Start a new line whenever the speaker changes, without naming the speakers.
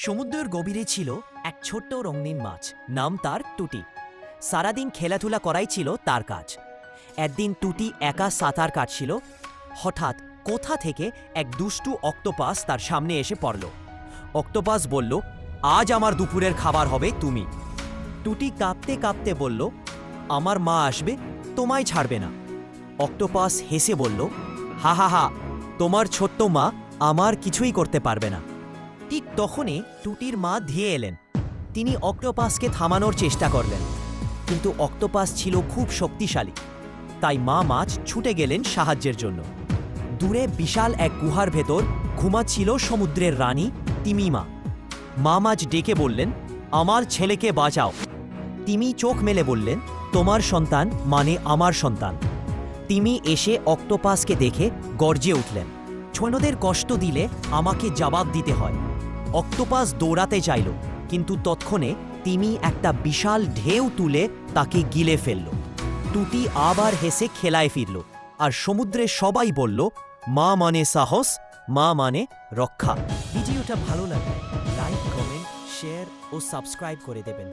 সমুদ্রের গভীরে ছিল এক ছোট্ট রঙিন মাছ, নাম তার টুটি। সারাদিন খেলাধুলা করাই ছিল তার কাজ। একদিন টুটি একা সাঁতার কাটছিল। হঠাৎ কোথা থেকে এক দুষ্টু অক্টোপাস তার সামনে এসে পড়ল। অক্টোপাস বলল, আজ আমার দুপুরের খাবার হবে তুমি। টুটি কাঁপতে কাঁপতে বলল, আমার মা আসবে, তোমায় ছাড়বে না। অক্টোপাস হেসে বলল, হা হা হা, তোমার ছোট্ট মা আমার কিছুই করতে পারবে না। ঠিক তখনই টুটির মা ধেয়ে এলেন। তিনি অক্টোপাসকে থামানোর চেষ্টা করলেন, কিন্তু অক্টোপাস ছিল খুব শক্তিশালী। তাই মা মাছ ছুটে গেলেন সাহায্যের জন্য। দূরে বিশাল এক গুহার ভেতর ঘুমাচ্ছিল সমুদ্রের রানী তিমিমা। মা মাছ ডেকে বললেন, আমার ছেলেকে বাঁচাও। তিমি চোখ মেলে বললেন, তোমার সন্তান মানে আমার সন্তান। তিমি এসে অক্টোপাসকে দেখে গর্জে উঠলেন, ছোটদের কষ্ট দিলে আমাকে জবাব দিতে হয়। অক্টোপাস দৌড়াতে চাইল, কিন্তু তৎক্ষণে তিমি একটা বিশাল ঢেউ তুলে তাকে গিলে ফেলল। টুটি আবার হেসে খেলায় ফিরল, আর সমুদ্রে সবাই বলল, মা মানে সাহস, মা মানে রক্ষা। ভিডিওটা ভালো লাগলে লাইক, কমেন্ট, শেয়ার ও সাবস্ক্রাইব করে দেবেন।